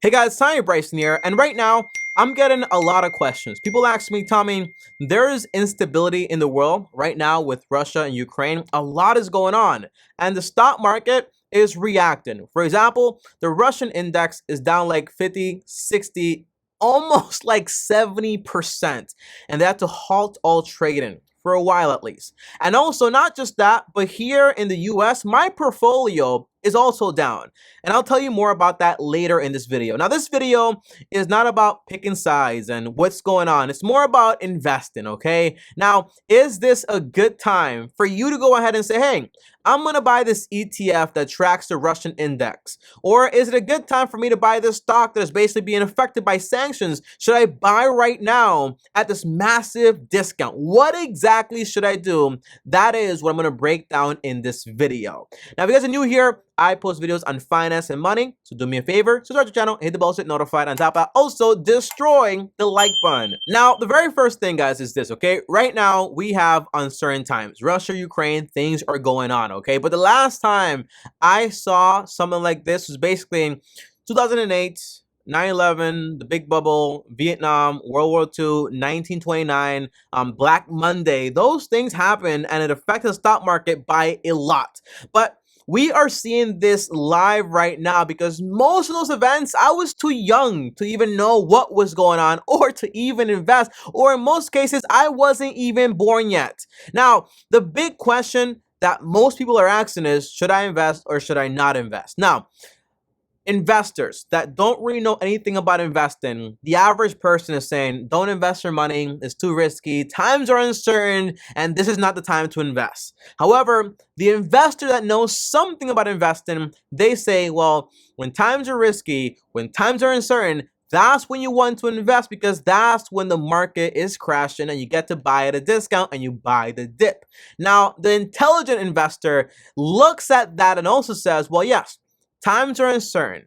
Hey guys, TommyBryson here, and right now I'm getting a lot of questions. People ask me, Tommy, there is instability in the world right now with Russia and Ukraine. A lot is going on, and the stock market is reacting. For example, the Russian index is down like 50, 60, almost like 70%, and they had to halt all trading for a while at least. And also, not just that, but here in the US, my portfolio is also down. And I'll tell you more about that later in this video. Now, this video is not about picking sides and what's going on. It's more about investing, okay? Now, is this a good time for you to go ahead and say, hey, I'm going to buy this ETF that tracks the Russian index? Or is it a good time for me to buy this stock that is basically being affected by sanctions? Should I buy right now at this massive discount? What exactly should I do? That is what I'm going to break down in this video. Now, if you guys are new here, I post videos on finance and money, so do me a favor, subscribe to the channel, hit the bell so you're notified, on top of that, also destroying the like button. Now, the very first thing, guys, is this, okay? Right now, we have uncertain times. Russia, Ukraine, things are going on, okay? But the last time I saw something like this was basically in 2008, 9/11, the big bubble, Vietnam, World War II, 1929, Black Monday. Those things happened and it affected the stock market by a lot. But we are seeing this live right now because most of those events, I was too young to even know what was going on or to even invest, or in most cases, I wasn't even born yet. Now, the big question that most people are asking is, should I invest or should I not invest? Now, investors that don't really know anything about investing, the average person is saying, don't invest your money, it's too risky, times are uncertain, and this is not the time to invest. However, the investor that knows something about investing, they say, well, when times are risky, when times are uncertain, that's when you want to invest because that's when the market is crashing and you get to buy at a discount and you buy the dip. Now, the intelligent investor looks at that and also says, well, yes, times are uncertain,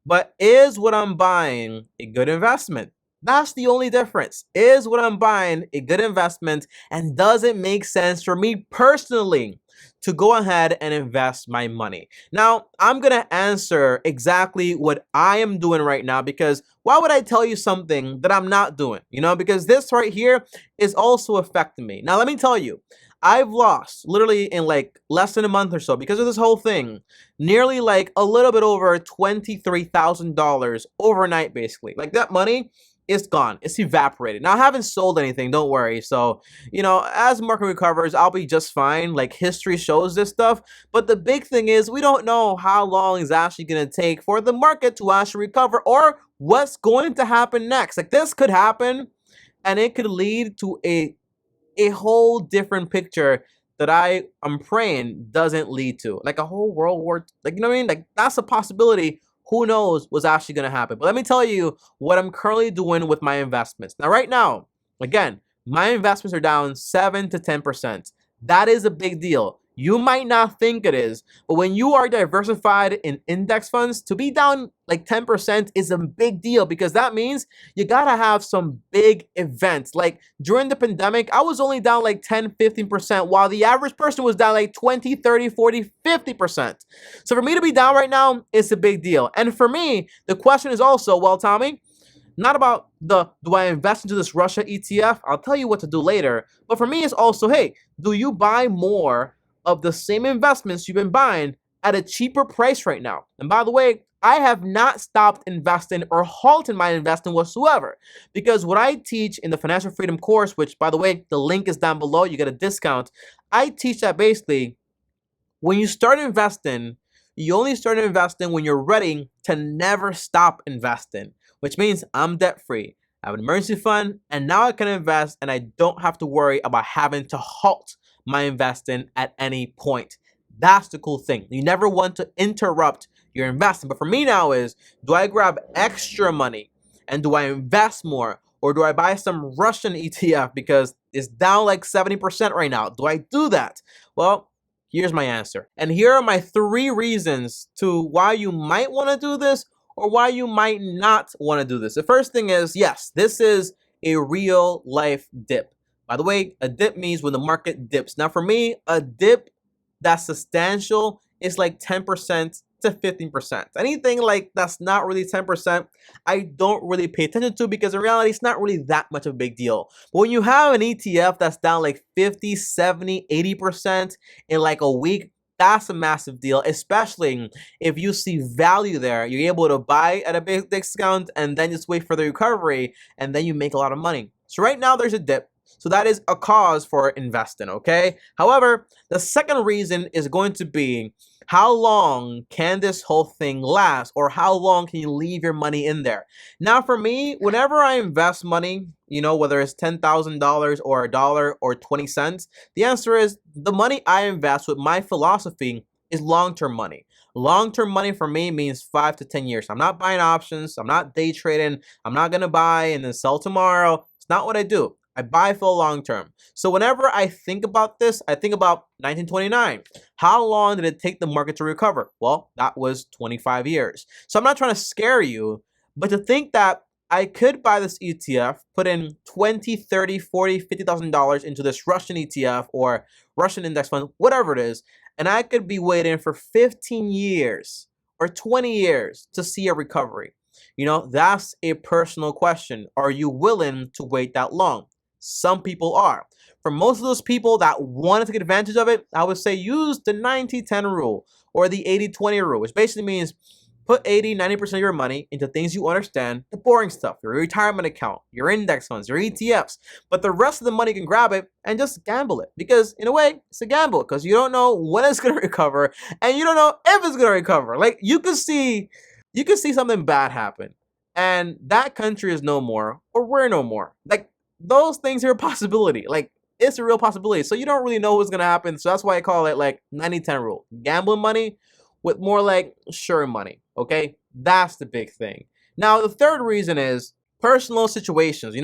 but is what I'm buying a good investment? That's the only difference. Is what I'm buying a good investment, and does it make sense for me personally to go ahead and invest my money? Now, I'm going to answer exactly what I am doing right now because why would I tell you something that I'm not doing? Because this right here is also affecting me. Now, let me tell you, I've lost literally in like less than a month or so because of this whole thing, nearly like a little bit over $23,000 overnight, basically. Like that money is gone. It's evaporated. Now, I haven't sold anything. Don't worry. So, as the market recovers, I'll be just fine. Like history shows this stuff. But the big thing is we don't know how long it's actually going to take for the market to actually recover or what's going to happen next. Like this could happen and it could lead to a whole different picture that I am praying doesn't lead to, like a whole world war, like, you know what I mean? Like that's a possibility. Who knows what's actually going to happen? But let me tell you what I'm currently doing with my investments. Now, right now, again, my investments are down 7 to 10%. That is a big deal. You might not think it is, but when you are diversified in index funds, to be down like 10% is a big deal because that means you gotta have some big events. Like during the pandemic, I was only down like 10, 15%, while the average person was down like 20, 30, 40, 50%. So for me to be down right now, it's a big deal. And for me, the question is also, well, Tommy, not about do I invest into this Russia ETF? I'll tell you what to do later. But for me, it's also, hey, do you buy more of the same investments you've been buying at a cheaper price right now? And by the way, I have not stopped investing or halted my investing whatsoever because what I teach in the Financial Freedom course, which by the way, the link is down below, you get a discount. I teach that basically when you start investing, you only start investing when you're ready to never stop investing, which means I'm debt free. I have an emergency fund and now I can invest and I don't have to worry about having to halt my investing at any point. That's the cool thing. You never want to interrupt your investing. But for me now is, do I grab extra money and do I invest more? Or do I buy some Russian ETF because it's down like 70% right now? Do I do that? Well, here's my answer. And here are my 3 reasons to why you might want to do this or why you might not want to do this. The first thing is, yes, this is a real life dip. By the way, a dip means when the market dips. Now, for me, a dip that's substantial is like 10% to 15%. Anything like that's not really 10%, I don't really pay attention to because in reality, it's not really that much of a big deal. But when you have an ETF that's down like 50, 70, 80% in like a week, that's a massive deal, especially if you see value there. You're able to buy at a big discount and then just wait for the recovery, and then you make a lot of money. So right now there's a dip. So that is a cause for investing, okay? However, the second reason is going to be how long can this whole thing last, or how long can you leave your money in there? Now, for me, whenever I invest money, whether it's $10,000 or a dollar or 20 cents, the answer is the money I invest with my philosophy is long-term money. Long-term money for me means 5 to 10 years. I'm not buying options. I'm not day trading. I'm not going to buy and then sell tomorrow. It's not what I do. I buy for the long term. So whenever I think about this, I think about 1929. How long did it take the market to recover? Well, that was 25 years. So I'm not trying to scare you, but to think that I could buy this ETF, put in 20, 30, 40, $50,000 into this Russian ETF or Russian index fund, whatever it is, and I could be waiting for 15 years or 20 years to see a recovery. That's a personal question. Are you willing to wait that long? Some people are. For most of those people that want to take advantage of it, I would say use the 90-10 rule or the 80-20 rule, which basically means put 80, 90% of your money into things you understand, the boring stuff, your retirement account, your index funds, your ETFs. But the rest of the money, you can grab it and just gamble it. Because in a way, it's a gamble because you don't know when it's going to recover and you don't know if it's going to recover. Like you could see something bad happen and that country is no more or we're no more. Like those things are a possibility. Like it's a real possibility. So you don't really know what's going to happen. So that's why I call it like 90-10 rule. Gambling money with more like sure money. Okay, that's the big thing. Now, the third reason is personal situations.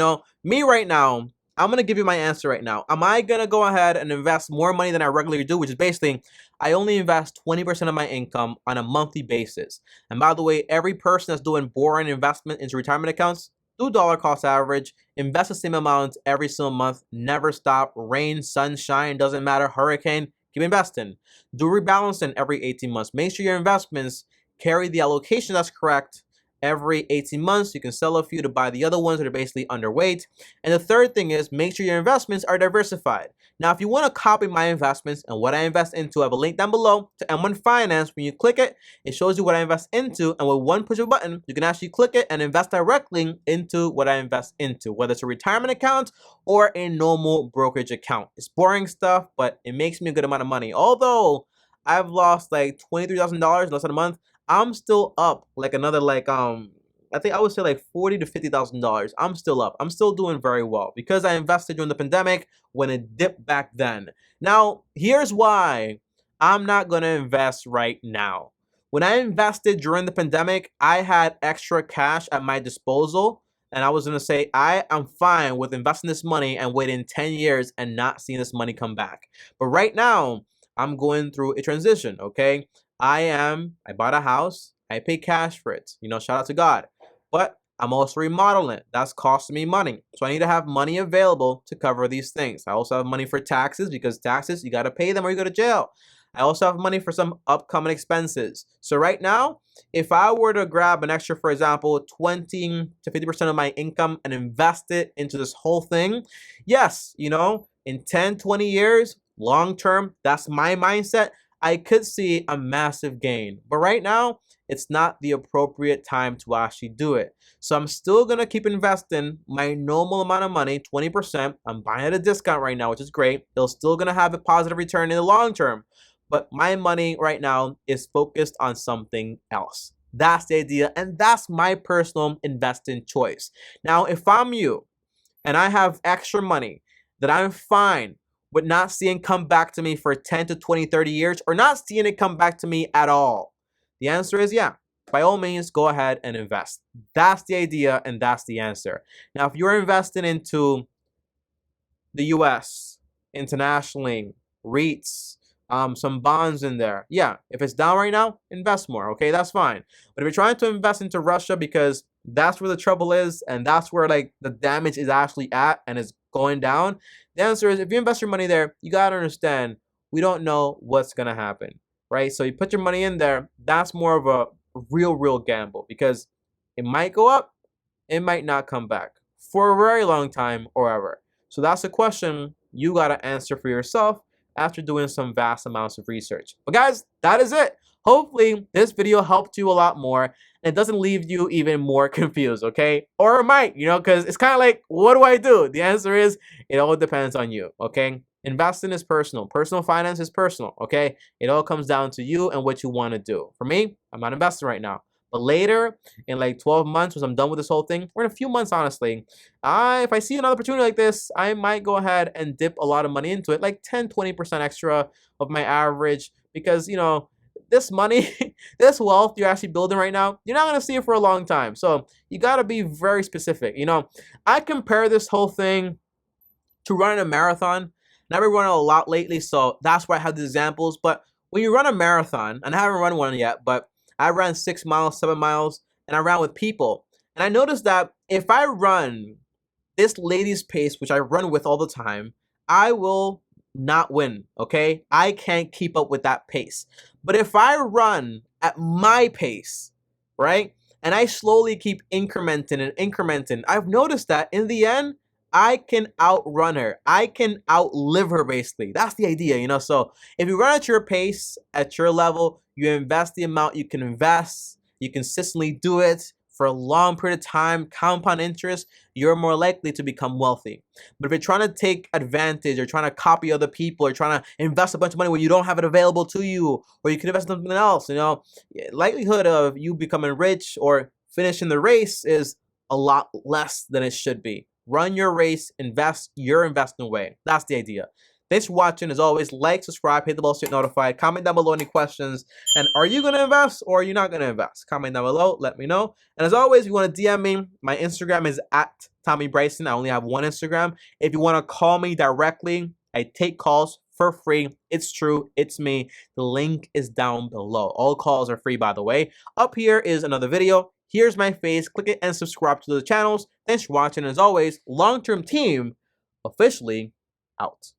Me right now, I'm going to give you my answer right now. Am I going to go ahead and invest more money than I regularly do, which is basically I only invest 20% of my income on a monthly basis. And by the way, every person that's doing boring investment into retirement accounts, do dollar cost average, invest the same amount every single month, never stop, rain, sunshine, doesn't matter, hurricane, keep investing. Do rebalancing every 18 months. Make sure your investments carry the allocation that's correct every 18 months. You can sell a few to buy the other ones that are basically underweight. And the third thing is make sure your investments are diversified. Now, if you want to copy my investments and what I invest into, I have a link down below to M1 Finance. When you click it, it shows you what I invest into. And with one push of a button, you can actually click it and invest directly into what I invest into, whether it's a retirement account or a normal brokerage account. It's boring stuff, but it makes me a good amount of money. Although I've lost like $23,000 less than a month, I'm still up like another I think I would say like $40,000 to $50,000. I'm still up. I'm still doing very well because I invested during the pandemic when it dipped back then. Now, here's why I'm not going to invest right now. When I invested during the pandemic, I had extra cash at my disposal. And I was going to say, I am fine with investing this money and waiting 10 years and not seeing this money come back. But right now, I'm going through a transition, okay? I bought a house. I pay cash for it. Shout out to God. But I'm also remodeling it. That's costing me money. So I need to have money available to cover these things. I also have money for taxes because taxes, you got to pay them or you go to jail. I also have money for some upcoming expenses. So right now, if I were to grab an extra, for example, 20 to 50% of my income and invest it into this whole thing, yes, in 10, 20 years, long term, that's my mindset, I could see a massive gain. But right now, it's not the appropriate time to actually do it. So I'm still going to keep investing my normal amount of money, 20%. I'm buying at a discount right now, which is great. It's still going to have a positive return in the long term. But my money right now is focused on something else. That's the idea. And that's my personal investing choice. Now, if I'm you and I have extra money that I'm fine with not seeing come back to me for 10 to 20, 30 years or not seeing it come back to me at all, the answer is yeah. By all means, go ahead and invest. That's the idea and that's the answer. Now, if you're investing into the US, internationally, REITs, some bonds in there, yeah, if it's down right now, invest more, okay? That's fine. But if you're trying to invest into Russia because that's where the trouble is and that's where like the damage is actually at and it's going down, the answer is if you invest your money there, you got to understand we don't know what's going to happen. right? So you put your money in there. That's more of a real gamble because it might go up, it might not come back for a very long time or ever. So that's a question you got to answer for yourself after doing some vast amounts of research. But guys, that is it. Hopefully this video helped you a lot more and it doesn't leave you even more confused, okay? Or it might, because it's kind of like, what do I do? The answer is, it all depends on you, okay? Investing is personal. Personal finance is personal, okay? It all comes down to you and what you want to do. For me, I'm not investing right now. But later, in like 12 months, once I'm done with this whole thing, or in a few months, honestly, if I see another opportunity like this, I might go ahead and dip a lot of money into it, like 10, 20% extra of my average, because, this money, this wealth you're actually building right now, you're not going to see it for a long time. So you got to be very specific. I compare this whole thing to running a marathon. And I've been running a lot lately, so that's why I have these examples. But when you run a marathon, and I haven't run one yet, but I ran 6 miles, 7 miles, and I ran with people. And I noticed that if I run this lady's pace, which I run with all the time, I will not win, okay? I can't keep up with that pace. But if I run at my pace, right, and I slowly keep incrementing and incrementing, I've noticed that in the end, I can outrun her. I can outlive her, basically. That's the idea. So if you run at your pace, at your level, you invest the amount you can invest, you consistently do it for a long period of time, compound interest, you're more likely to become wealthy. But if you're trying to take advantage or trying to copy other people or trying to invest a bunch of money when you don't have it available to you, or you can invest in something else, likelihood of you becoming rich or finishing the race is a lot less than it should be. Run your race, invest your investment way. That's the idea. Thanks for watching. As always, like, subscribe, hit the bell so you're notified. Comment down below any questions. And are you going to invest or are you not going to invest? Comment down below. Let me know. And as always, if you want to DM me, my Instagram is at TommyBryson. I only have one Instagram. If you want to call me directly, I take calls for free. It's true. It's me. The link is down below. All calls are free, by the way. Up here is another video. Here's my face. Click it and subscribe to the channels. Thanks for watching. As always, long-term team officially out.